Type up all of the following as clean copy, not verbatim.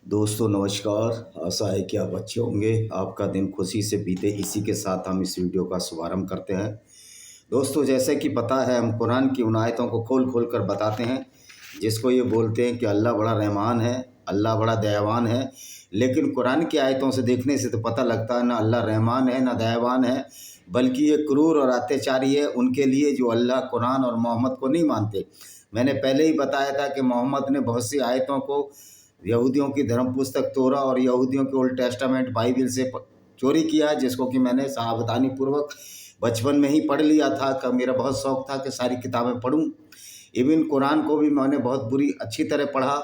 दोस्तों नमस्कार। आशा है कि आप अच्छे होंगे, आपका दिन खुशी से बीते। इसी के साथ हम इस वीडियो का शुभारंभ करते हैं। दोस्तों जैसे कि पता है, हम कुरान की उन आयतों को खोल खोल कर बताते हैं जिसको ये बोलते हैं कि अल्लाह बड़ा रहमान है, अल्लाह बड़ा दयावान है। लेकिन कुरान की आयतों से देखने से तो पता लगता है ना अल्लाह रहमान है ना दयावान है, बल्कि ये क्रूर और अत्याचारी है उनके लिए जो अल्लाह, कुरान और मोहम्मद को नहीं मानते। मैंने पहले ही बताया था कि मोहम्मद ने बहुत सी आयतों को यहूदियों की धर्म पुस्तक तोरा और यहूदियों के ओल्ड टेस्टामेंट बाइबिल से चोरी किया, जिसको कि मैंने सावधानी पूर्वक बचपन में ही पढ़ लिया था। कि मेरा बहुत शौक़ था कि सारी किताबें पढूं। इवन कुरान को भी मैंने बहुत बुरी अच्छी तरह पढ़ा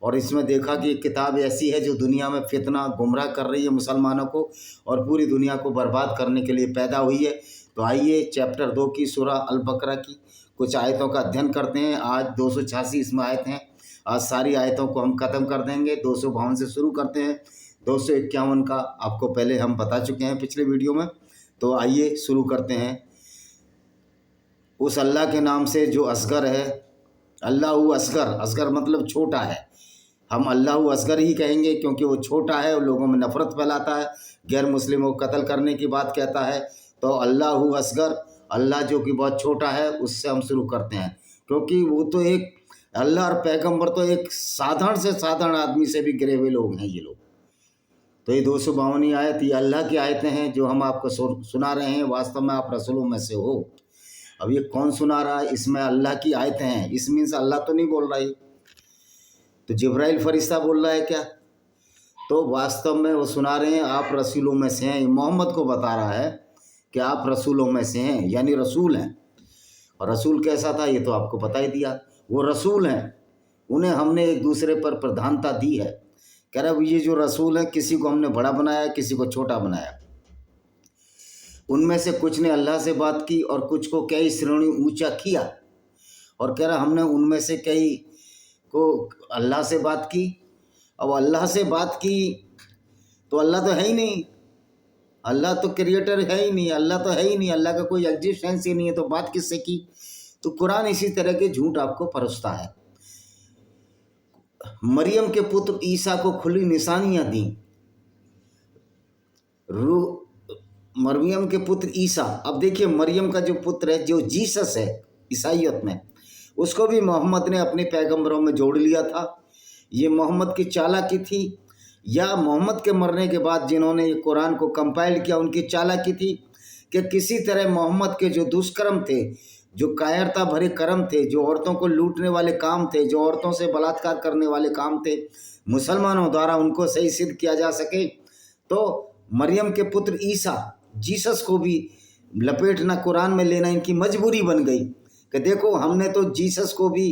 और इसमें देखा कि एक किताब ऐसी है जो दुनिया में फितना गुमराह कर रही है मुसलमानों को और पूरी दुनिया को बर्बाद करने के लिए पैदा हुई है। तो आइए चैप्टर 2 की सूरह अल बकरा की कुछ आयतों का अध्ययन करते हैं। आज 286 इसमें आयत हैं। आज सारी आयतों को हम ख़त्म कर देंगे। 252 से शुरू करते हैं। 251 का आपको पहले हम बता चुके हैं पिछले वीडियो में। तो आइए शुरू करते हैं। उस अल्लाह के नाम से जो असगर है, अल्लाह असगर, असगर मतलब छोटा है। हम अल्लाह असगर ही कहेंगे क्योंकि वो छोटा है और लोगों में नफ़रत फैलाता है, गैर मुस्लिमों को कत्ल करने की बात कहता है। तो अल्लाह असगर, अल्लाह जो कि बहुत छोटा है, उससे हम शुरू करते हैं। क्योंकि वो तो एक अल्लाह और पैगंबर तो एक साधारण से साधारण आदमी से भी गिरे हुए लोग हैं ये लोग। तो ये 252 आयत ये अल्लाह की आयतें हैं जो हम आपको सुना रहे हैं। वास्तव में आप रसूलों में से हो। अब ये कौन सुना रहा है? इसमें अल्लाह की आयतें हैं। इस मीन्स अल्लाह तो नहीं बोल रहा है, तो जिब्राइल फरिश्ता बोल रहा है क्या? तो वास्तव में वो सुना रहे हैं आप रसूलों में से हैं। मोहम्मद को बता रहा है कि आप रसूलों में से हैं, यानी रसूल हैं। और रसूल कैसा था ये तो आपको बता ही दिया। वो रसूल हैं, उन्हें हमने एक दूसरे पर प्रधानता दी है। कह रहा ये जो रसूल हैं, किसी को हमने बड़ा बनाया, किसी को छोटा बनाया। उनमें से कुछ ने अल्लाह से बात की और कुछ को कई श्रेणी ऊंचा किया। और कह रहा हमने उनमें से कई को अल्लाह से बात की। अब अल्लाह से बात की तो अल्लाह तो है ही नहीं, अल्लाह तो क्रिएटर है ही नहीं, अल्लाह तो है ही नहीं, अल्लाह का कोई एग्जिस्टेंस ही नहीं है, तो बात किससे की? तो कुरान इसी तरह के झूठ आपको परोसता है। मरियम के पुत्र ईसा को खुली निशानियां दी। मरियम के पुत्र ईसा, अब देखिए मरियम का जो पुत्र है, जो जीसस है ईसाइयत में, उसको भी मोहम्मद ने अपने पैगंबरों में जोड़ लिया था। ये मोहम्मद की चालाकी थी या मोहम्मद के मरने के बाद जिन्होंने ये कुरान को कंपाइल किया उनकी चालाकी थी कि किसी तरह मोहम्मद के जो दुष्कर्म थे, जो कायरता भरे कर्म थे, जो औरतों को लूटने वाले काम थे, जो औरतों से बलात्कार करने वाले काम थे, मुसलमानों द्वारा उनको सही सिद्ध किया जा सके। तो मरियम के पुत्र ईसा, जीसस को भी लपेटना, कुरान में लेना इनकी मजबूरी बन गई कि देखो हमने तो जीसस को भी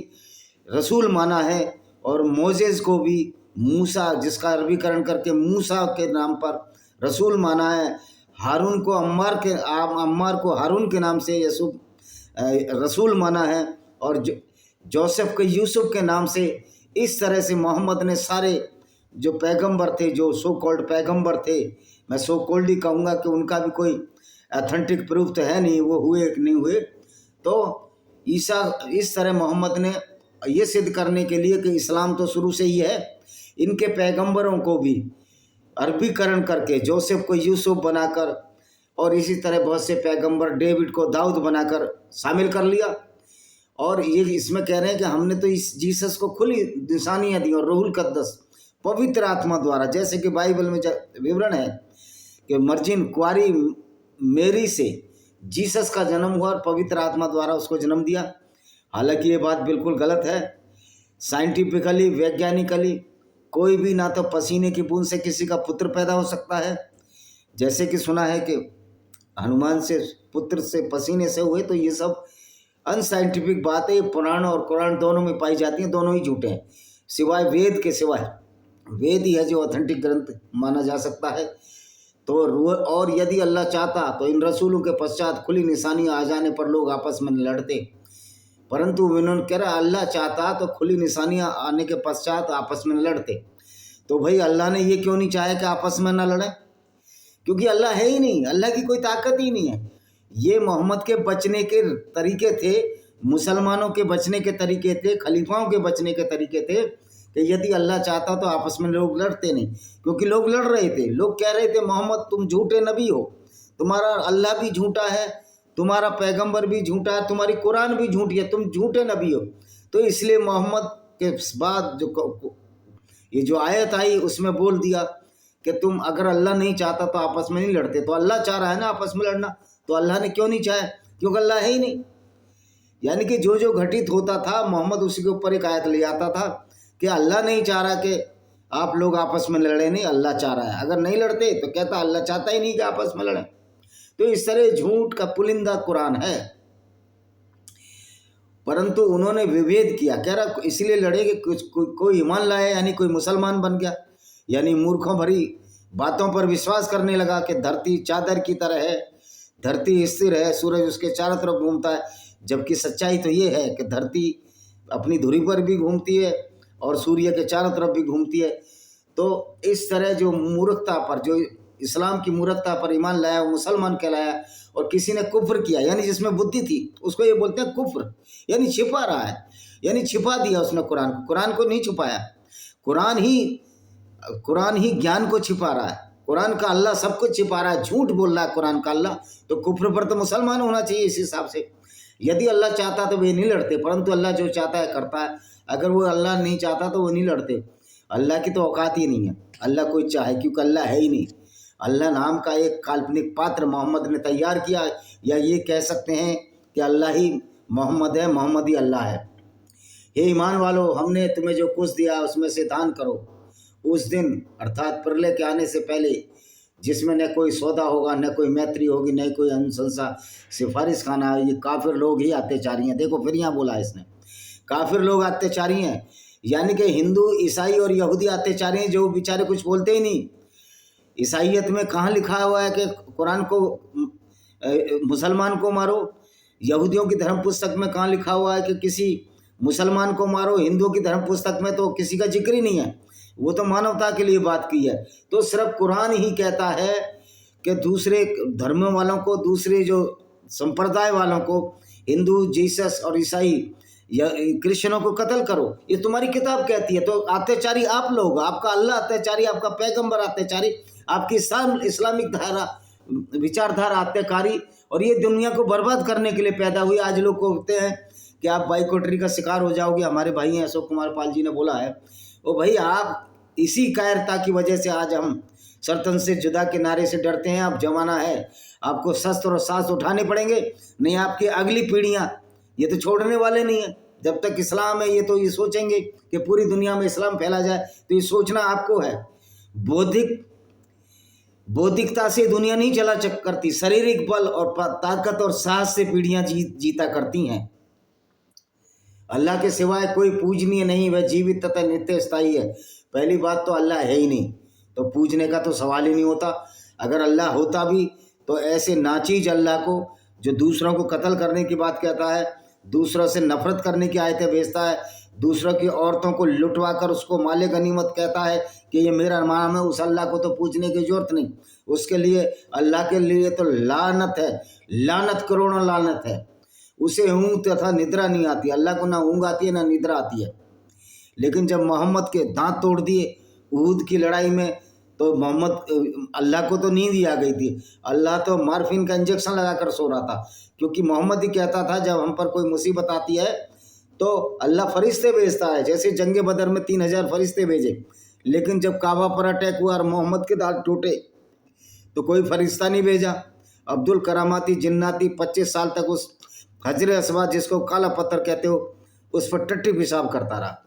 रसूल माना है और मोजेस को भी, मूसा जिसका अरबीकरण करके मूसा के नाम पर रसूल माना है, हारून को अम्मार को हारून के नाम से यूसुफ रसूल माना है, और जोसेफ को यूसुफ के नाम से। इस तरह से मोहम्मद ने सारे जो पैगंबर थे, जो सो कॉल्ड पैगंबर थे, मैं सो कॉल्ड ही कहूँगा कि उनका भी कोई ऑथेंटिक प्रूफ तो है नहीं, वो हुए कि नहीं हुए। तो ईसा, इस तरह मोहम्मद ने ये सिद्ध करने के लिए कि इस्लाम तो शुरू से ही है, इनके पैगंबरों को भी अरबीकरण करके जोसेफ को यूसुफ बनाकर और इसी तरह बहुत से पैगंबर, डेविड को दाऊद बनाकर शामिल कर लिया। और ये इसमें कह रहे हैं कि हमने तो इस जीसस को खुली निशानियां दी और रूहुल कद्दस पवित्र आत्मा द्वारा, जैसे कि बाइबल में विवरण है कि मर्जिन कुआरी मेरी से जीसस का जन्म हुआ और पवित्र आत्मा द्वारा उसको जन्म दिया। हालांकि ये बात बिल्कुल गलत है। साइंटिफिकली, वैज्ञानिकली कोई भी ना तो पसीने की बूंद से किसी का पुत्र पैदा हो सकता है, जैसे कि सुना है कि हनुमान से पुत्र से पसीने से हुए, तो ये सब अनसाइंटिफिक बात है। पुराण और कुरान दोनों में पाई जाती हैं, दोनों ही झूठे हैं, सिवाय वेद के। सिवाय वेद ही है जो ऑथेंटिक ग्रंथ माना जा सकता है। तो और यदि अल्लाह चाहता तो इन रसूलों के पश्चात खुली निशानियां आ जाने पर लोग आपस में लड़ते, परंतु उन्होंने कह रहा अल्लाह चाहता तो खुली निशानियां आने के पश्चात आपस में लड़ते। तो भाई अल्लाह ने ये क्यों नहीं चाहा कि आपस में न लड़ें? क्योंकि अल्लाह है ही नहीं, अल्लाह की कोई ताकत ही नहीं है। ये मोहम्मद के बचने के तरीके थे, मुसलमानों के बचने के तरीके थे, खलीफाओं के बचने के तरीके थे कि यदि अल्लाह चाहता तो आपस में लोग लड़ते नहीं, क्योंकि लोग लड़ रहे थे। लोग कह रहे थे मोहम्मद तुम झूठे नबी हो, तुम्हारा अल्लाह भी झूठा है, तुम्हारा पैगंबर भी झूठा है, तुम्हारी कुरान भी झूठी है, तुम झूठे नबी हो। तो इसलिए मोहम्मद के बाद ये जो आयत आई उसमें बोल दिया कि तुम अगर अल्लाह नहीं चाहता तो आपस में नहीं लड़ते। तो अल्लाह चाह रहा है ना आपस में लड़ना, तो अल्लाह ने क्यों नहीं चाहा? क्योंकि अल्लाह है ही नहीं। यानी कि जो जो घटित होता था मोहम्मद उसी के ऊपर एक आयत ले आता था कि अल्लाह नहीं चाह रहा कि आप लोग आपस में लड़े, नहीं अल्लाह चाह रहा है। अगर नहीं लड़ते तो कहता अल्लाह चाहता ही नहीं कि आपस में लड़े। तो इस तरह झूठ का पुलिंदा कुरान है, परंतु उन्होंने विभेद किया। कह रहा इसलिए लड़े कि कोई ईमान लाया, यानी कोई मुसलमान बन गया, यानी मूर्खों भरी बातों पर विश्वास करने लगा कि धरती चादर की तरह है, धरती स्थिर है, सूरज उसके चारों तरफ घूमता है। जबकि सच्चाई तो ये है कि धरती अपनी धुरी पर भी घूमती है और सूर्य के चारों तरफ भी घूमती है। तो इस तरह जो मूर्खता पर, जो इस्लाम की मूर्खता पर ईमान लाया वो मुसलमान कहलाया, और किसी ने कुफ्र किया यानी जिसमें बुद्धि थी उसको ये बोलते हैं कुफ्र, यानी छिपा रहा है, यानी छिपा दिया उसने कुरान को। कुरान को नहीं छुपाया, कुरान ही ज्ञान को छिपा रहा है। कुरान का अल्लाह सब कुछ छिपा रहा है, झूठ बोल रहा है कुरान का अल्लाह। तो कुफ्र पर तो मुसलमान होना चाहिए इस हिसाब से। यदि अल्लाह चाहता तो वे नहीं लड़ते, परंतु अल्लाह जो चाहता है करता है। अगर वो अल्लाह नहीं चाहता तो वो नहीं लड़ते। अल्लाह की तो औकात ही नहीं है अल्लाह कोई चाहे, क्योंकि अल्लाह है ही नहीं। अल्लाह नाम का एक काल्पनिक पात्र मोहम्मद ने तैयार किया, या ये कह सकते हैं कि अल्लाह ही मोहम्मद है, मोहम्मद ही अल्लाह है। हे ईमान वालों, हमने तुम्हें जो कुछ दिया उसमें से दान करो उस दिन, अर्थात प्रलय के आने से पहले, जिसमें न कोई सौदा होगा, न कोई मैत्री होगी, न कोई अनुशंसा सिफारिश खाना। ये काफिर लोग ही अत्याचारी हैं। देखो फिर यहाँ बोला इसने, काफिर लोग अत्याचारी हैं, यानी कि हिंदू ईसाई और यहूदी अत्याचारी हैं, जो बेचारे कुछ बोलते ही नहीं। ईसाइयत में कहाँ लिखा हुआ है कि कुरान को मुसलमान को मारो? यहूदियों की धर्म पुस्तक में कहाँ लिखा हुआ है कि किसी मुसलमान को मारो? हिंदुओं की धर्म पुस्तक में तो किसी का जिक्र ही नहीं है, वो तो मानवता के लिए बात की है। तो सिर्फ कुरान ही कहता है कि दूसरे धर्म वालों को, दूसरे जो संप्रदाय वालों को, हिंदू, जीसस और ईसाई या क्रिश्चियनों को कत्ल करो, ये तुम्हारी किताब कहती है। तो अत्याचारी आप लोग, आपका अल्लाह अत्याचारी, आपका पैगंबर अत्याचारी, आपकी इस्लामिक धारा विचारधारा आत्मकारी, और ये दुनिया को बर्बाद करने के लिए पैदा हुई। आज लोग कहते हैं कि आप बाइकॉटरी का शिकार हो जाओगे। हमारे भाई हैं अशोक कुमार पाल जी ने बोला है, ओ भाई आप इसी कायरता की वजह से आज हम सर्तन से जुदा के नारे से डरते हैं। अब जमाना है, आपको शस्त्र और साहस उठाने पड़ेंगे, नहीं आपकी अगली पीढ़ियां ये तो छोड़ने वाले नहीं है। जब तक इस्लाम है ये तो ये सोचेंगे कि पूरी दुनिया में इस्लाम फैला जाए, तो ये सोचना आपको है। बौद्धिकता से दुनिया नहीं चला करती, शारीरिक बल और ताकत और साहस से पीढ़ियां जीता करती हैं। अल्लाह के सिवाय कोई पूजनीय नहीं, वह जीवित तथा नित्य स्थायी है। पहली बात तो अल्लाह है ही नहीं, तो पूजने का तो सवाल ही नहीं होता। अगर अल्लाह होता भी तो ऐसे नाचीज अल्लाह को, जो दूसरों को कत्ल करने की बात कहता है, दूसरों से नफरत करने की आयतें भेजता है, दूसरों की औरतों को लुटवा कर उसको माले गनीमत कहता है कि ये मेरा नाम है, उस अल्लाह को तो पूजने की जरूरत नहीं। उसके लिए, अल्लाह के लिए तो लानत है, लानत करोड़ों लानत है। उसे ऊँग तथा निद्रा नहीं आती। अल्लाह को ना ऊँग आती है ना निद्रा आती है। लेकिन जब मोहम्मद के दांत तोड़ दिए उहद की लड़ाई में, तो मोहम्मद, अल्लाह को तो नींद ही आ गई थी। अल्लाह तो मार्फिन का इंजेक्शन लगाकर सो रहा था, क्योंकि मोहम्मद ही कहता था जब हम पर कोई मुसीबत आती है तो अल्लाह फरिश्ते भेजता है। जैसे जंगे बदर में 3000 फरिश्ते भेजे, लेकिन जब काबा पर अटैक हुआ और मोहम्मद के दांत टूटे तो कोई फरिश्ता नहीं भेजा। अब्दुल करामाती जिन्नाती 25 साल तक उस हजर अस्वाद, जिसको काला पत्थर कहते हो, उस पर टट्टी पेशाब करता रहा।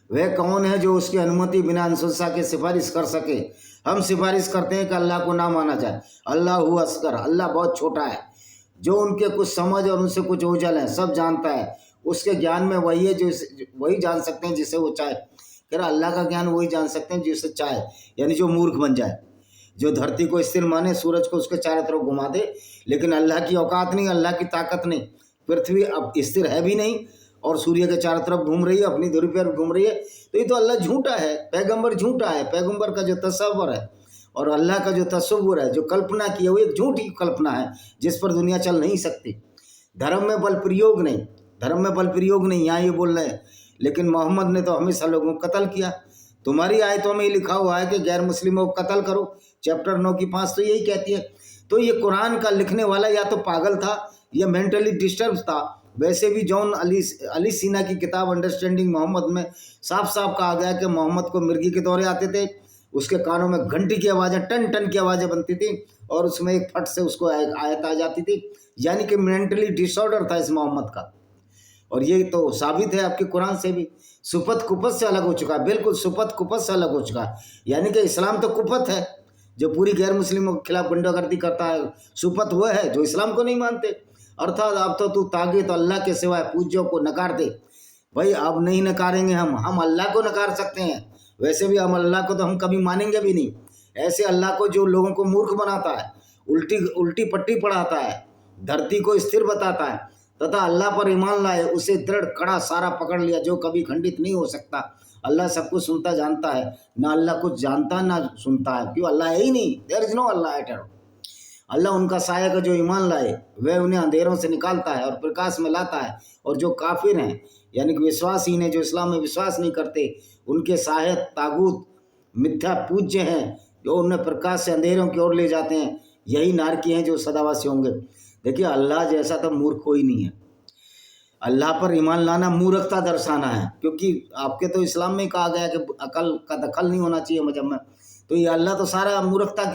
वह कौन है जो उसकी अनुमति बिना अनुशंसा के सिफारिश कर सके? हम सिफारिश करते हैं कि अल्लाह को ना माना जाए। अल्लाह हु असगर, अल्लाह बहुत छोटा है। जो उनके कुछ समझ और उनसे कुछ ओझल है सब जानता है। उसके ज्ञान में वही है जो वही जान सकते हैं जिसे वो चाहे। कह रहा अल्लाह का ज्ञान वही जान सकते हैं जिसे चाहे, यानी जो मूर्ख बन जाए, जो धरती को स्थिर माने, सूरज को उसके चारों तरफ घुमा दे। लेकिन अल्लाह की औकात नहीं, अल्लाह की ताकत नहीं। पृथ्वी अब स्थिर है भी नहीं और सूर्य के चारों तरफ घूम रही है, अपनी धुरी पर घूम रही है। तो ये तो अल्लाह झूठा है, पैगंबर झूठा है। पैगंबर का जो तस्वर है और अल्लाह का जो तस्वुर है, जो कल्पना की है, वो एक झूठी कल्पना है जिस पर दुनिया चल नहीं सकती। धर्म में बल प्रयोग नहीं, धर्म में बल प्रयोग नहीं, यहाँ ये बोल रहे हैं। लेकिन मोहम्मद ने तो हमेशा लोगों को कत्ल किया। तुम्हारी आयतों में लिखा हुआ है कि गैर मुस्लिमों को कत्ल करो, चैप्टर 9 की 5 तो यही कहती है। तो ये कुरान का लिखने वाला या तो पागल था या मेंटली डिस्टर्ब था। वैसे भी जॉन अली सीना की किताब अंडरस्टैंडिंग मोहम्मद में साफ साफ कहा गया कि मोहम्मद को मिर्गी के दौरे आते थे, उसके कानों में घंटी की आवाज़ें, टन टन की आवाज़ें बनती थी और उसमें एक फट से उसको आयत आ जाती थी। यानी कि मेंटली डिसऑर्डर था इस मोहम्मद का। और ये तो साबित है आपके कुरान से भी। सुपत कुपत से अलग हो चुका है, बिल्कुल सुपत कुपत से अलग हो चुका है। यानी कि इस्लाम तो कुपत है जो पूरी गैर मुस्लिमों के खिलाफ गुंडागर्दी करता है, सुपत वो है जो इस्लाम को नहीं मानते। अर्थात अब तो तू तागे तो अल्लाह के सिवाय पूज्यों को नकार दे। भाई अब नहीं नकारेंगे हम अल्लाह को नकार सकते हैं, वैसे भी हम अल्लाह को तो हम कभी मानेंगे भी नहीं। ऐसे अल्लाह को जो लोगों को मूर्ख बनाता है, उल्टी पट्टी पढ़ाता है, धरती को स्थिर बताता है तथा अल्लाह पर ईमान लाए, उसे दृढ़ कड़ा सारा पकड़ लिया जो कभी खंडित नहीं हो सकता। अल्लाह सब कुछ सुनता जानता है, ना अल्लाह कुछ जानता ना सुनता है, क्यों? अल्लाह है ही नहीं, there is no Allah at all. Allah उनका साया का जो ईमान लाए वह उन्हें अंधेरों से निकालता है और प्रकाश में लाता है। और जो काफिर हैं यानी कि विश्वासहीन है, जो इस्लाम में विश्वास नहीं करते, उनके सायत तागूत मिथ्या पूज्य हैं जो उन्हें प्रकाश से अंधेरों की ओर ले जाते हैं, यही नारकी हैं जो सदावासी होंगे। देखिए अल्लाह जैसा तो मूर्ख कोई नहीं है। अल्लाह पर ईमान लाना मूर्खता दर्शाना है, क्योंकि आपके तो इस्लाम में कहा गया कि अकल का दखल नहीं होना चाहिए मजहब में। तो ये अल्लाह तो सारा मूर्खता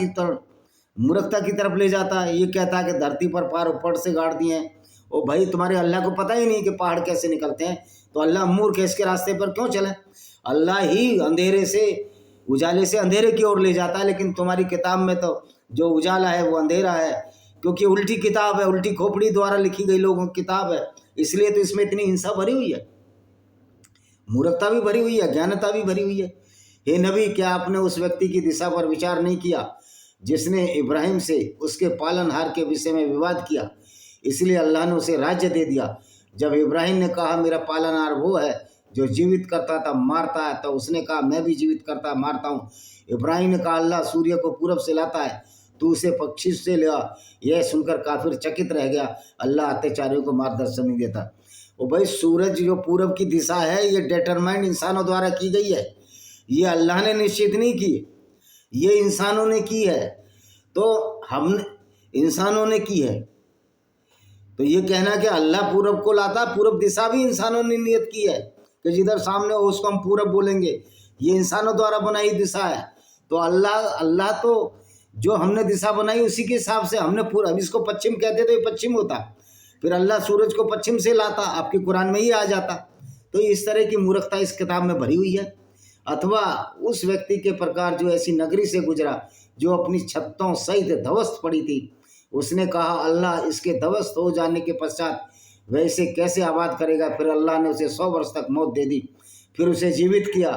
की तरफ ले जाता है। ये कहता है कि धरती पर पार ऊपर से गाड़ दिए हैं। ओ भाई तुम्हारे अल्लाह को पता ही नहीं कि पहाड़ कैसे निकलते हैं, तो अल्लाह मूर्ख है, इसके रास्ते पर क्यों चले? अल्लाह ही अंधेरे से उजाले से अंधेरे की ओर ले जाता है, लेकिन तुम्हारी किताब में तो जो उजाला है वो अंधेरा है, क्योंकि उल्टी किताब है, उल्टी खोपड़ी द्वारा लिखी गई लोगों की किताब है, इसलिए तो इसमें इतनी हिंसा भरी हुई है, मूर्खता भी भरी हुई है, ज्ञानता भी भरी हुई है। हे नबी, क्या आपने उस व्यक्ति की दिशा पर विचार नहीं किया जिसने इब्राहिम से उसके पालनहार के विषय में विवाद किया? इसलिए अल्लाह ने उसे राज्य दे दिया। जब इब्राहिम ने कहा मेरा पालनहार वो है जो जीवित करता था मारता है, तो उसने कहा मैं भी जीवित करता मारता हूँ। इब्राहिम ने कहा अल्लाह सूर्य को पूरब से लाता है, तू उसे पश्चिम से ले आ। यह सुनकर काफिर चकित रह गया। अल्लाह अत्याचारियों को मार्गदर्शन नहीं देता। ओ भाई, सूरज जो पूरब की दिशा है ये डिटरमाइंड इंसानों द्वारा की गई है, ये अल्लाह ने निश्चित नहीं की, ये इंसानों ने की है। तो हमने इंसानों ने की है, तो ये कहना कि अल्लाह पूरब को लाता, पूरब दिशा भी इंसानों ने नियत की है कि जिधर सामने हो उसको हम पूरब बोलेंगे, ये इंसानों द्वारा बनाई दिशा है। तो अल्लाह तो जो हमने दिशा बनाई उसी के हिसाब से हमने पूरा, अब इसको पश्चिम कहते तो ये पश्चिम होता, फिर अल्लाह सूरज को पश्चिम से लाता, आपके कुरान में ही आ जाता। तो इस तरह की मूर्खता इस किताब में भरी हुई है। अथवा उस व्यक्ति के प्रकार जो ऐसी नगरी से गुजरा जो अपनी छतों सहित ध्वस्त पड़ी थी, उसने कहा अल्लाह इसके ध्वस्त हो जाने के पश्चात वह इसे कैसे आबाद करेगा? फिर अल्लाह ने उसे 100 वर्ष तक मौत दे दी, फिर उसे जीवित किया।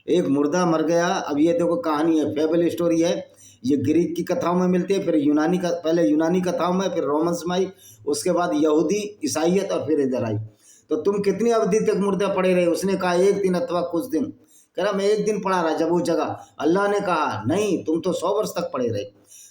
एक मुर्दा मर गया। अब ये देखो कहानी है, फेबल स्टोरी है, ये ग्रीक की कथाओं में मिलती है, फिर पहले यूनानी कथाओं में, फिर रोमन्स में आई, उसके बाद यहूदी ईसाइयत और फिर इधर आई। तो तुम कितनी अवधि तक मुर्दा पड़े रहे? उसने कहा 1 दिन अथवा कुछ दिन। कह रहा मैं 1 दिन पड़ा रहा जब वो जगह। अल्लाह ने कहा नहीं, तुम तो 100 वर्ष तक पड़े रहे,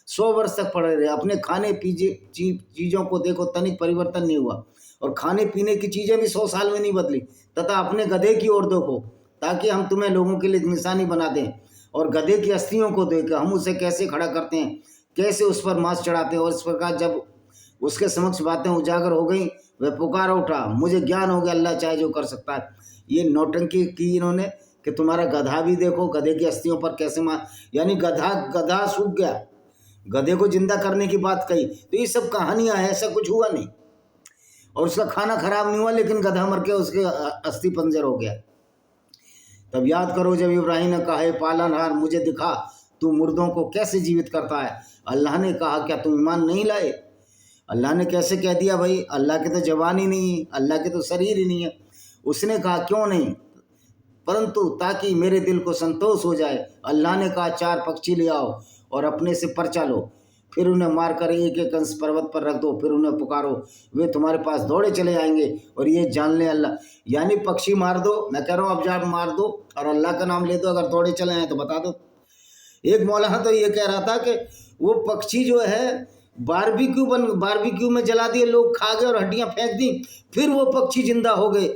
100 वर्ष तक पड़े रहे। अपने खाने पीने चीज़ों को देखो, तनिक परिवर्तन नहीं हुआ, और खाने पीने की चीज़ें भी 100 साल में नहीं बदली। तथा अपने गधे की ओर देखो ताकि हम तुम्हें लोगों के लिए निशानी बना दें, और गधे की अस्थियों को देखकर हम उसे कैसे खड़ा करते हैं, कैसे उस पर मांस चढ़ाते हैं। और इस प्रकार जब उसके समक्ष बातें उजागर हो गई, वह पुकारा उठा, मुझे ज्ञान हो गया अल्लाह चाहे जो कर सकता है। ये नौटंकी की इन्होंने कि तुम्हारा गधा भी देखो, गधे की अस्थियों पर कैसे यानी गधा सूख गया, गधे को जिंदा करने की बात कही। तो ये सब कहानियां हैं, ऐसा कुछ हुआ नहीं, और उसका खाना खराब नहीं हुआ, लेकिन गधा मर के उसके अस्थि पंजर हो गया। तब याद करो जब इब्राहिम ने कहा पालनहार मुझे दिखा तू मुर्दों को कैसे जीवित करता है। अल्लाह ने कहा क्या तुम ईमान नहीं लाए? अल्लाह ने कैसे कह दिया भाई, अल्लाह के तो जवान ही नहीं है, अल्लाह के तो शरीर ही नहीं है। उसने कहा क्यों नहीं, परंतु ताकि मेरे दिल को संतोष हो जाए। अल्लाह ने कहा 4 पक्षी ले आओ और अपने से पर्चा लो, फिर उन्हें मारकर एक एक अंश पर्वत पर रख दो, फिर उन्हें पुकारो, वे तुम्हारे पास दौड़े चले आएंगे। और ये जान ले अल्लाह, यानी पक्षी मार दो, मैं कह रहा हूँ अब जा मार दो और अल्लाह का नाम ले दो, अगर दौड़े चले आए तो बता दो। एक मौलाना तो ये कह रहा था कि वो पक्षी जो है बारबेक्यू में जला दिए, लोग खा गए और हड्डियां फेंक दी, फिर वो पक्षी जिंदा हो गए।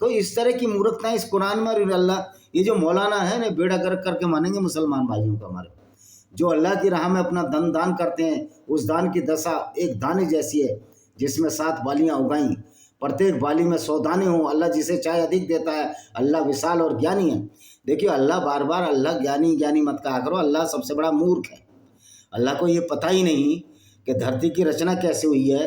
तो इस तरह की मूर्खताएं इस कुरान में। और अल्लाह, ये जो मौलाना है ना, बेड़ा गर्क करके मानेंगे मुसलमान भाइयों का हमारे, जो अल्लाह की राह में अपना धन दान करते हैं, उस दान की दशा एक दाने जैसी है जिसमें 7 बालियां उगाई, प्रत्येक बाली में 100 दाने हों। अल्लाह जिसे चाहे अधिक देता है। अल्लाह विशाल और ज्ञानी है। देखिए, अल्लाह बार बार अल्लाह ज्ञानी ज्ञानी मत कहा करो, अल्लाह सबसे बड़ा मूर्ख है। अल्लाह को ये पता ही नहीं कि धरती की रचना कैसे हुई है।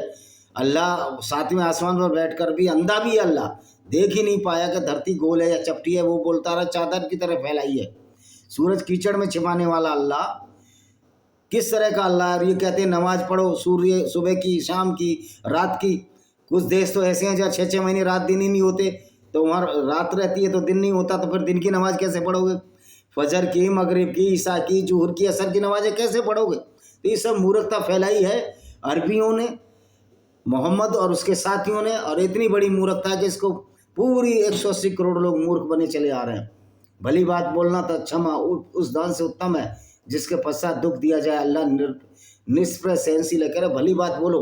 अल्लाह 7वें आसमान पर बैठकर भी अंधा भी है, अल्लाह देख ही नहीं पाया कि धरती गोल है या चपटी है। वो बोलता रहा चादर की तरह फैलाई है। सूरज कीचड़ में छिपाने वाला अल्लाह किस तरह का अल्लाह है। और ये कहते हैं नमाज पढ़ो, सूर्य सुबह की, शाम की, रात की। कुछ देश तो ऐसे हैं जहाँ 6-6 महीने रात दिन ही नहीं होते, तो वहाँ रात रहती है तो दिन नहीं होता, तो फिर दिन की नमाज कैसे पढ़ोगे? फजर की, मगरिब की, ईशा की, जुहर की, असर की नमाजें कैसे पढ़ोगे? तो ये सब मूर्खता फैलाई है अरबियों ने, मोहम्मद और उसके साथियों ने। और इतनी बड़ी मूर्खता है कि इसको पूरी 180 करोड़ लोग मूर्ख बने चले आ रहे हैं। भली बात बोलना तो क्षमा उस दान से उत्तम है जिसके पश्चात दुख दिया जाए। अल्लाह निष्प्रय सहनशील है। कह रहे भली बात बोलो,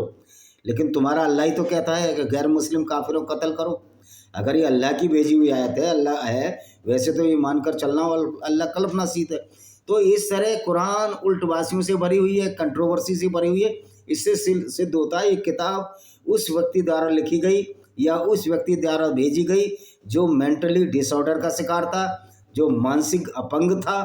लेकिन तुम्हारा अल्लाह ही तो कहता है कि गैर मुस्लिम काफिरों को कत्ल करो। अगर ये अल्लाह की भेजी हुई आयत है, अल्लाह है, वैसे तो ये मानकर चलना और अल्लाह कल्पना सीत है। तो इस तरह कुरान उल्टबासियों से भरी हुई है, कंट्रोवर्सी से भरी हुई है। इससे सिद्ध होता है ये किताब उस व्यक्ति द्वारा लिखी गई या उस व्यक्ति द्वारा भेजी गई जो मेंटली डिसऑर्डर का शिकार था, जो मानसिक अपंग था,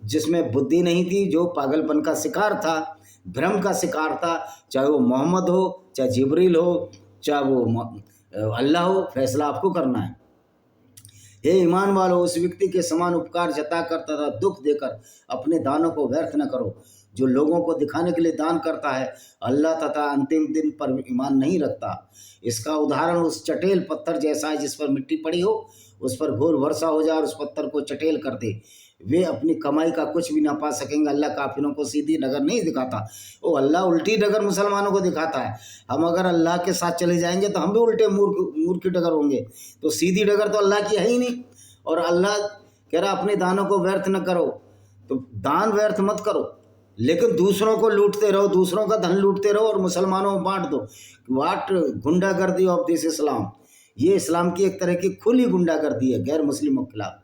जिसमें बुद्धि नहीं थी, जो पागलपन का शिकार था, भ्रम का शिकार था। चाहे वो मोहम्मद हो, चाहे जिब्रील हो, चाहे वो अल्लाह हो, फैसला आपको करना है। हे ईमान वालों, उस व्यक्ति के समान उपकार जताकर तथा दुख देकर अपने दानों को व्यर्थ न करो जो लोगों को दिखाने के लिए दान करता है, अल्लाह तथा अंतिम दिन पर ईमान नहीं रखता। इसका उदाहरण उस चटेल पत्थर जैसा है जिस पर मिट्टी पड़ी हो, उस पर घोर वर्षा हो जाए और उस पत्थर को चटेल कर दे। वे अपनी कमाई का कुछ भी ना पा सकेंगे। अल्लाह काफिरों को सीधी डगर नहीं दिखाता, वो अल्लाह उल्टी डगर मुसलमानों को दिखाता है। हम अगर अल्लाह के साथ चले जाएंगे तो हम भी उल्टे मूर्ख डगर होंगे। तो सीधी डगर तो अल्लाह की है ही नहीं। और अल्लाह कह रहा अपने दानों को व्यर्थ न करो, तो दान व्यर्थ मत करो, लेकिन दूसरों को लूटते रहो, दूसरों का धन लूटते रहो और मुसलमानों को बांट दो। वाट गुंडागर्दी ऑफ दिस इस्लाम, ये इस्लाम की एक तरह की खुली गुंडागर्दी है गैर मुस्लिमों के खिलाफ।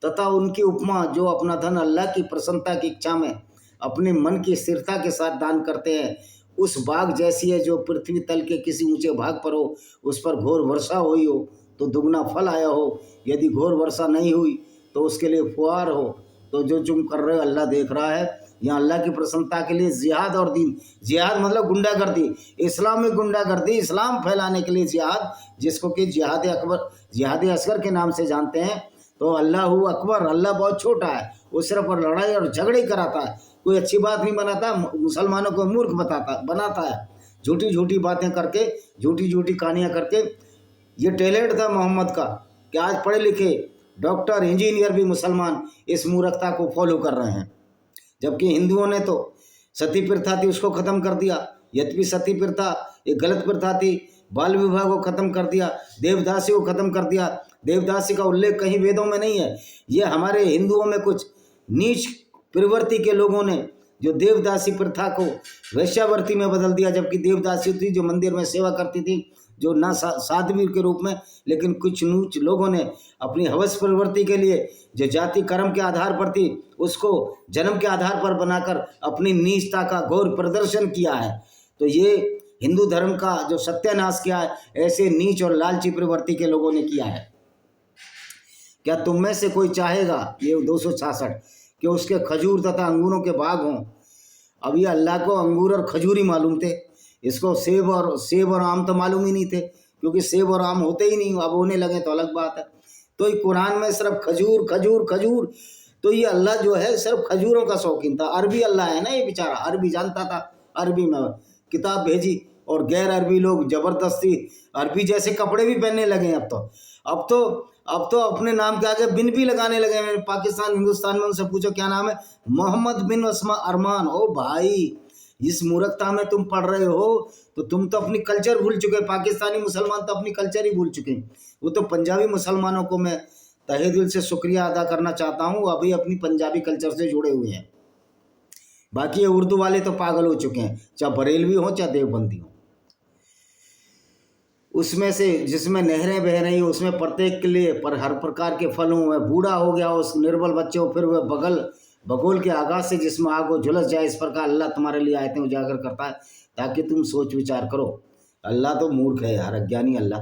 तथा उनकी उपमा जो अपना धन अल्लाह की प्रसन्नता की इच्छा में अपने मन की स्थिरता के साथ दान करते हैं, उस बाग जैसी है जो पृथ्वी तल के किसी ऊंचे भाग पर हो, उस पर घोर वर्षा हुई हो तो दुगना फल आया हो, यदि घोर वर्षा नहीं हुई तो उसके लिए फुहार हो। तो जो तुम कर रहे हो अल्लाह देख रहा है। यहाँ अल्लाह की प्रसन्नता के लिए जिहाद और दीन, जिहाद मतलब गुंडागर्दी, इस्लामिक गुंडागर्दी, इस्लाम फैलाने के लिए जिहाद, जिसको कि जिहाद अकबर, जिहाद असगर के नाम से जानते हैं। तो अल्लाह अकबर, अल्लाह बहुत छोटा है, वो सिर्फ पर लड़ाई और झगड़े कराता है, कोई अच्छी बात नहीं बनाता, मुसलमानों को मूर्ख बनाता है, झूठी झूठी बातें करके, झूठी झूठी कहानियाँ करके। ये टैलेंट था मोहम्मद का कि आज पढ़े लिखे डॉक्टर इंजीनियर भी मुसलमान इस मूर्खता को फॉलो कर रहे हैं। जबकि हिंदुओं ने तो सती प्रथा थी उसको ख़त्म कर दिया, यद्यपि सती प्रथा एक गलत प्रथा थी, बाल विवाह को ख़त्म कर दिया, देवदासी को ख़त्म कर दिया। देवदासी का उल्लेख कहीं वेदों में नहीं है। ये हमारे हिंदुओं में कुछ नीच प्रवृत्ति के लोगों ने जो देवदासी प्रथा को वैश्यावृत्ति में बदल दिया। जबकि देवदासी थी जो मंदिर में सेवा करती थी, जो ना साध्वी के रूप में, लेकिन कुछ नीच लोगों ने अपनी हवस प्रवृत्ति के लिए जो जाति कर्म के आधार पर थी उसको जन्म के आधार पर बनाकर अपनी नीचता का घोर प्रदर्शन किया है। तो ये हिंदू धर्म का जो सत्यानाश किया है, ऐसे नीच और लालची प्रवृत्ति के लोगों ने किया है। क्या तुम में से कोई चाहेगा, ये 266, कि उसके खजूर तथा अंगूरों के बाग हों? अब ये अल्लाह को अंगूर और खजूर ही मालूम थे, इसको सेब और आम तो मालूम ही नहीं थे, क्योंकि सेब और आम होते ही नहीं, अब होने लगे तो अलग बात है। तो ये कुरान में सिर्फ खजूर खजूर खजूर, तो ये अल्लाह जो है सिर्फ खजूरों का शौकीन था। अरबी अल्लाह है ना, ये बेचारा अरबी जानता था, अरबी में किताब भेजी और गैर अरबी लोग जबरदस्ती अरबी जैसे कपड़े भी पहनने लगे हैं। अब तो अपने नाम के आगे बिन भी लगाने लगे हैं। पाकिस्तान हिंदुस्तान में उनसे पूछो क्या नाम है, मोहम्मद बिन उस्मा अरमान। ओ भाई, इस मूर्खता में तुम पढ़ रहे हो तो तुम तो अपनी कल्चर भूल चुके। पाकिस्तानी मुसलमान तो अपनी कल्चर ही भूल चुके। वो तो पंजाबी मुसलमानों को मैं तहे दिल से शुक्रिया अदा करना चाहता हूँ, अभी अपनी पंजाबी कल्चर से जुड़े हुए हैं। बाकी ये उर्दू वाले तो पागल हो चुके हैं, चाहे बरेलवी हो चाहे देवबंदी हो। उसमें से जिसमें नहरें बह रही हो उसमें प्रत्येक के लिए पर हर प्रकार के फल हों, बूढ़ा हो गया उस निर्बल बच्चे हो, फिर वह बगोल के आगाज से जिसमें आग हो झुलस जाए, इस प्रकार अल्लाह तुम्हारे लिए आयतें उजागर करता है ताकि तुम सोच विचार करो। अल्लाह तो मूर्ख है यार, अज्ञानी अल्लाह।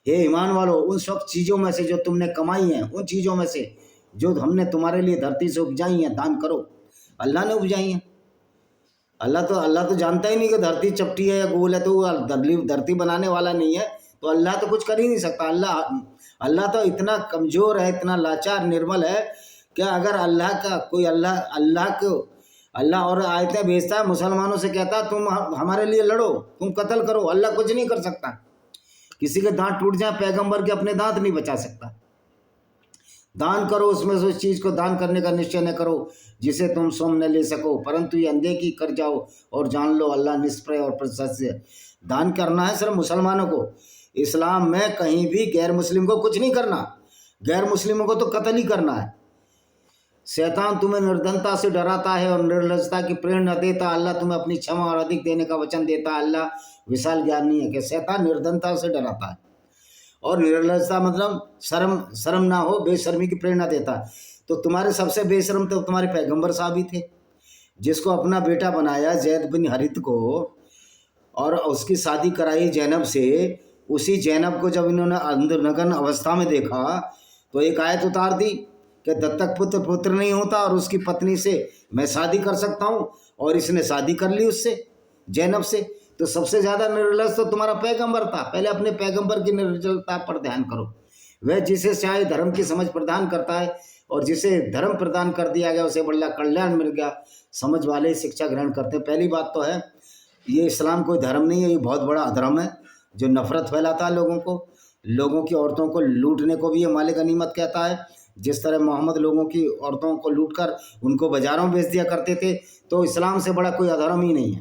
हे ईमान वालो, उन सब चीज़ों में से जो तुमने कमाई हैं, उन चीज़ों में से जो हमने तुम्हारे लिए धरती से उपजाई हैं दान करो। अल्लाह ने उपजाई हैं। अल्लाह तो जानता ही नहीं कि धरती चपटी है या गोल है, तो वो धरती बनाने वाला नहीं है, तो अल्लाह तो कुछ कर ही नहीं सकता। अल्लाह तो इतना कमज़ोर है, इतना लाचार निर्मल है कि अगर अल्लाह का कोई अल्लाह और आयतें भेजता है, मुसलमानों से कहता है तुम हमारे लिए लड़ो, तुम कत्ल करो, अल्लाह कुछ नहीं कर सकता। किसी के दांत टूट जाए, पैगंबर के अपने दांत नहीं बचा सकता। दान करो, उसमें से उस चीज़ को दान करने का निश्चय न करो जिसे तुम स्वयं न ले सको, परंतु ये अनदेखी कर जाओ और जान लो अल्लाह निष्प्रय और प्रशस्त है। दान करना है सिर्फ मुसलमानों को। इस्लाम में कहीं भी गैर मुस्लिम को कुछ नहीं करना, गैर मुस्लिमों को तो कत्ल ही करना है। शैतान तुम्हें निर्धनता से डराता है और निर्लजता की प्रेरणा देता। अल्लाह तुम्हें अपनी क्षमा और अधिक देने का वचन देता। अल्लाह विशाल ज्ञानी है कि शैतान निर्धनता से डराता है और निर्लजता मतलब शर्म ना हो, बेशर्मी की प्रेरणा देता। तो तुम्हारे सबसे बेशर्म तो तुम्हारे पैगंबर साहब ही थे, जिसको अपना बेटा बनाया जैद बिन हरित को और उसकी शादी कराई जैनब से। उसी जैनब को जब इन्होंने अंदर नगन अवस्था में देखा तो एक आयत उतार दी कि दत्तक पुत्र नहीं होता और उसकी पत्नी से मैं शादी कर सकता हूँ, और इसने शादी कर ली उससे, जैनब से। तो सबसे ज़्यादा निर्लज तो तुम्हारा पैगंबर था। पहले अपने पैगंबर की निर्लजता पर ध्यान करो। वह जिसे चाहे धर्म की समझ प्रदान करता है और जिसे धर्म प्रदान कर दिया गया उसे बड़ा कल्याण मिल गया। समझ वाले शिक्षा ग्रहण करते हैं। पहली बात तो है ये इस्लाम कोई धर्म नहीं है, ये बहुत बड़ा अधर्म है जो नफरत फैलाता है लोगों की औरतों को लूटने को भी ये मालिक गनीमत कहता है। जिस तरह मोहम्मद लोगों की औरतों को लूटकर उनको बाजारों में बेच दिया करते थे, तो इस्लाम से बड़ा कोई अधर्म ही नहीं है।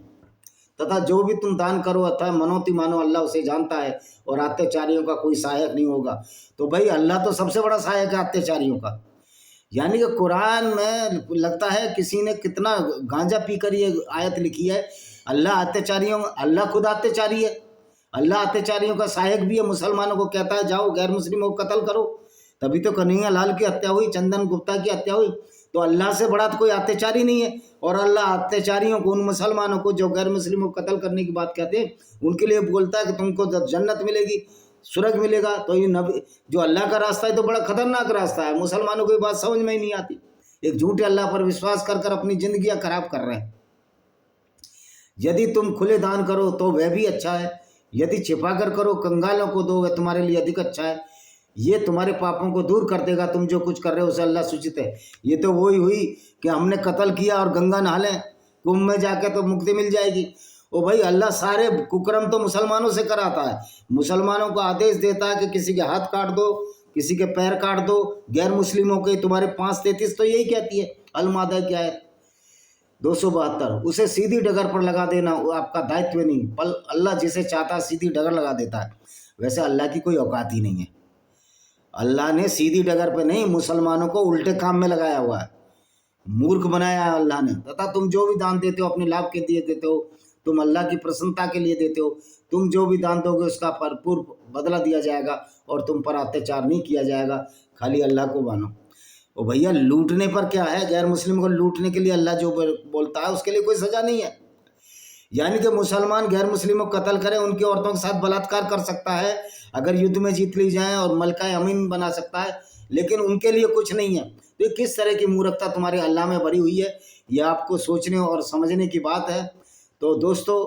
तथा जो भी तुम दान करो अथवा मनोती मानो, अल्लाह उसे जानता है और अत्याचारियों का कोई सहायक नहीं होगा। तो भाई अल्लाह तो सबसे बड़ा सहायक है अत्याचारियों का। यानी कि कुरान में लगता है किसी ने कितना गांजा पीकर ये आयत लिखी है। अल्लाह खुद अत्याचारी है, अल्लाह अत्याचारियों का सहायक भी है। मुसलमानों को कहता है जाओ गैर मुस्लिमों को कत्ल करो, तभी तो कन्हैया लाल की हत्या हुई, चंदन गुप्ता की हत्या हुई। तो अल्लाह से बड़ा तो कोई अत्याचारी नहीं है। और अल्लाह अत्याचारियों को, उन मुसलमानों को जो गैर मुस्लिमों को कत्ल करने की बात कहते हैं, उनके लिए बोलता है कि तुमको जब जन्नत मिलेगी, स्वर्ग मिलेगा। तो ये नबी जो अल्लाह का रास्ता है तो बड़ा खतरनाक रास्ता है। मुसलमानों को ये बात समझ में ही नहीं आती। एक झूठे अल्लाह पर विश्वास कर अपनी जिंदगियां खराब कर रहे हैं। यदि तुम खुले दान करो तो वह भी अच्छा है, यदि छिपा कर करो, कंगालों को दो, वह तुम्हारे लिए अधिक अच्छा है। ये तुम्हारे पापों को दूर कर देगा। तुम जो कुछ कर रहे हो उसे अल्लाह सूचित है। ये तो वही हुई कि हमने कत्ल किया और गंगा नहा लें, कुंभ में जाके तो मुक्ति मिल जाएगी। ओ भाई, अल्लाह सारे कुकर्म तो मुसलमानों से कराता है। मुसलमानों को आदेश देता है कि किसी के हाथ काट दो, किसी के पैर काट दो। गैर मुस्लिमों के तुम्हारे 5:33 तो यही कहती है अल-मादा की आयत 272। उसे सीधी डगर पर लगा देना वो आपका दायित्व नहीं, पर अल्लाह जिसे चाहता है सीधी डगर लगा देता है। वैसे अल्लाह की कोई औकात ही नहीं है। अल्लाह ने सीधी डगर पे नहीं, मुसलमानों को उल्टे काम में लगाया हुआ है, मूर्ख बनाया है अल्लाह ने। तथा तुम जो भी दान देते हो अपने लाभ के लिए देते हो, तुम अल्लाह की प्रसन्नता के लिए देते हो। तुम जो भी दान दोगे उसका भरपूर बदला दिया जाएगा और तुम पर अत्याचार नहीं किया जाएगा। खाली अल्लाह को मानो। और भैया लूटने पर क्या है, गैर मुस्लिम को लूटने के लिए अल्लाह जो बोलता है उसके लिए कोई सज़ा नहीं है। यानी कि मुसलमान गैर मुस्लिमों को कत्ल करें, उनकी औरतों के साथ बलात्कार कर सकता है, अगर युद्ध में जीत ली जाए, और मलका अमीन बना सकता है, लेकिन उनके लिए कुछ नहीं है। तो ये किस तरह की मूर्खता तुम्हारे अल्लाह में भरी हुई है, यह आपको सोचने और समझने की बात है। तो दोस्तों,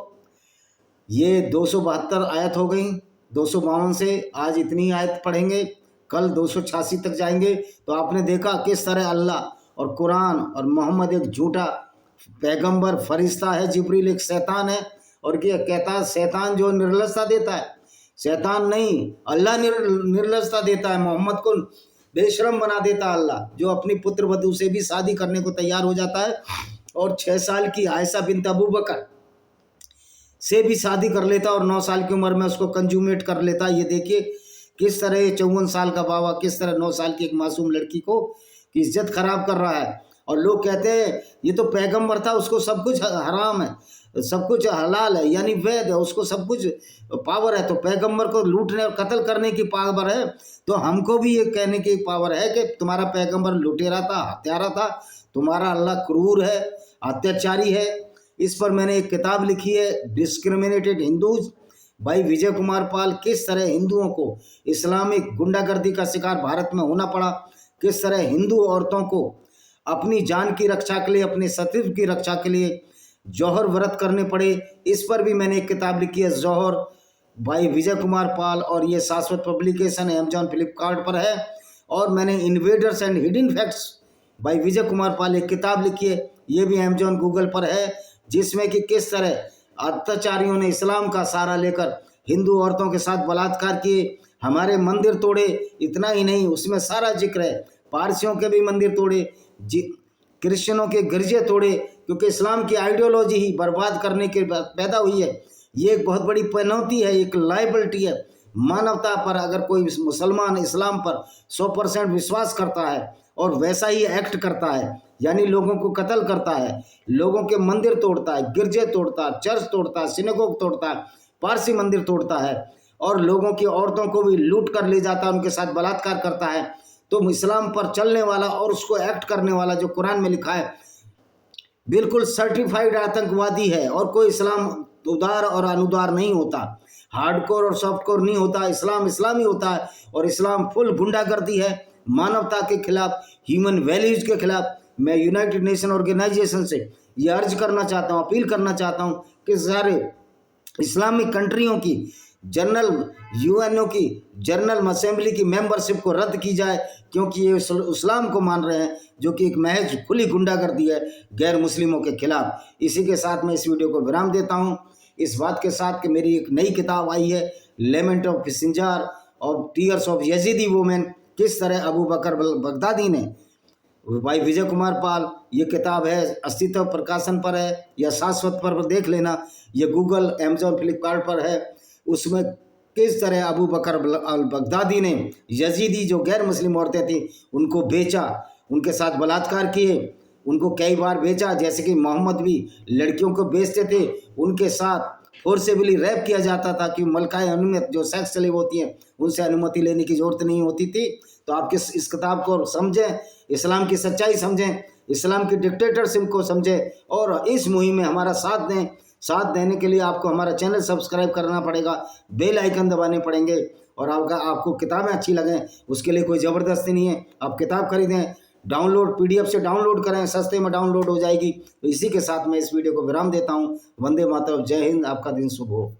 ये 272 आयत हो गई। 252 से आज इतनी आयत पढ़ेंगे, कल 286 तक जाएंगे। तो आपने देखा किस तरह अल्लाह और कुरान और मोहम्मद एक झूठा पैगंबर फरिश्ता है, जिब्रील एक शैतान है। और क्या कहता है, शैतान जो निर्लजता देता है, शैतान नहीं अल्लाह निर्लजता देता है। मोहम्मद को बेशरम बना देता है अल्लाह, जो अपनी पुत्र वधू से भी शादी करने को तैयार हो जाता है और 6 साल की आयशा बिन्त अबू बकर से भी शादी कर लेता और 9 साल की उम्र में उसको कंज्यूमेट कर लेता। ये देखिए किस तरह 54 साल का बाबा किस तरह 9 साल की एक मासूम लड़की को इज्जत खराब कर रहा है। और लोग कहते हैं ये तो पैगंबर था, उसको सब कुछ हराम है, सब कुछ हलाल है, यानी वैध है, उसको सब कुछ पावर है। तो पैगंबर को लूटने और कत्ल करने की पावर है, तो हमको भी ये कहने की पावर है कि तुम्हारा पैगंबर लुटेरा था, हत्यारा था, तुम्हारा अल्लाह क्रूर है, अत्याचारी है। इस पर मैंने एक किताब लिखी है, डिस्क्रिमिनेटेड हिंदूज, भाई विजय कुमार पाल। किस तरह हिंदुओं को इस्लामिक गुंडागर्दी का शिकार भारत में होना पड़ा, किस तरह हिंदू औरतों को अपनी जान की रक्षा के लिए, अपने अस्तित्व की रक्षा के लिए जौहर व्रत करने पड़े, इस पर भी मैंने एक किताब लिखी है, जौहर, भाई विजय कुमार पाल। और ये शाश्वत पब्लिकेशन है, अमेजॉन फ्लिपकार्ट पर है। और मैंने इन्वेडर्स एंड हिडन फैक्ट्स, भाई विजय कुमार पाल, एक किताब लिखी है, ये भी अमेजॉन गूगल पर है, जिसमें कि किस तरह अत्याचारियों ने इस्लाम का सहारा लेकर हिंदू औरतों के साथ बलात्कार किए, हमारे मंदिर तोड़े। इतना ही नहीं, उसमें सारा जिक्र है, पारसियों के भी मंदिर तोड़े, क्रिश्चियनों के गिरजे तोड़े, क्योंकि इस्लाम की आइडियोलॉजी ही बर्बाद करने के पैदा हुई है। ये एक बहुत बड़ी पनौती है, एक लाइबिलिटी है मानवता पर। अगर कोई मुसलमान इस्लाम पर 100% विश्वास करता है और वैसा ही एक्ट करता है, यानी लोगों को कत्ल करता है, लोगों के मंदिर तोड़ता है, गिरजे तोड़ता है, चर्च तोड़ता है, सिनेगोग तोड़ता है, पारसी मंदिर तोड़ता है, और लोगों की औरतों को भी लूट कर ले जाता है, उनके साथ बलात्कार करता है, तो इस्लाम पर चलने वाला और उसको एक्ट करने वाला, जो कुरान में लिखा है, बिल्कुल सर्टिफाइड आतंकवादी है। और कोई इस्लाम उदार और अनुदार नहीं होता, हार्डकोर और सॉफ्टकोर नहीं होता। इस्लाम इस्लामी होता है, और इस्लाम फुल गुंडागर्दी है, मानवता के खिलाफ, ह्यूमन वैल्यूज के खिलाफ। मैं यूनाइटेड नेशन ऑर्गेनाइजेशन से ये अर्ज करना चाहता हूँ, अपील करना चाहता हूँ कि सारे इस्लामिक कंट्रियों की जनरल, यूएनओ की जनरल असेंबली की मेंबरशिप को रद्द की जाए, क्योंकि ये इस्लाम को मान रहे हैं, जो कि एक महज खुली गुंडागर्दी है गैर मुस्लिमों के खिलाफ। इसी के साथ मैं इस वीडियो को विराम देता हूं, इस बात के साथ कि मेरी एक नई किताब आई है, लेमेंट ऑफ सिंजार और टीयर्स ऑफ यजीदी वुमेन। किस तरह अबू बकर बगदादी ने, भाई विजय कुमार पाल, ये किताब है, अस्तित्व प्रकाशन पर है, या शाश्वत पर देख लेना, ये गूगल, अमेजॉन, फ्लिपकार्ट पर है। उसमें किस तरह अबू बकर अल बगदादी ने यजीदी जो गैर मुस्लिम औरतें थी उनको बेचा, उनके साथ बलात्कार किए, उनको कई बार बेचा, जैसे कि मोहम्मद भी लड़कियों को बेचते थे, उनके साथ फोर्सेबली रैप किया जाता था, कि मलकाए अनुमति जो सेक्स स्लेव होती हैं उनसे अनुमति लेने की जरूरत नहीं होती थी। तो आप इस किताब को समझें, इस्लाम की सच्चाई समझें, इस्लाम की डिक्टेटरशिप को समझें, और इस मुहिम में हमारा साथ दें। साथ देने के लिए आपको हमारा चैनल सब्सक्राइब करना पड़ेगा, बेल आइकन दबाने पड़ेंगे, और आपको किताबें अच्छी लगें उसके लिए कोई ज़बरदस्ती नहीं है, आप किताब खरीदें, डाउनलोड PDF से डाउनलोड करें, सस्ते में डाउनलोड हो जाएगी। तो इसी के साथ मैं इस वीडियो को विराम देता हूँ। वंदे मातरम, जय हिंद, आपका दिन शुभ हो।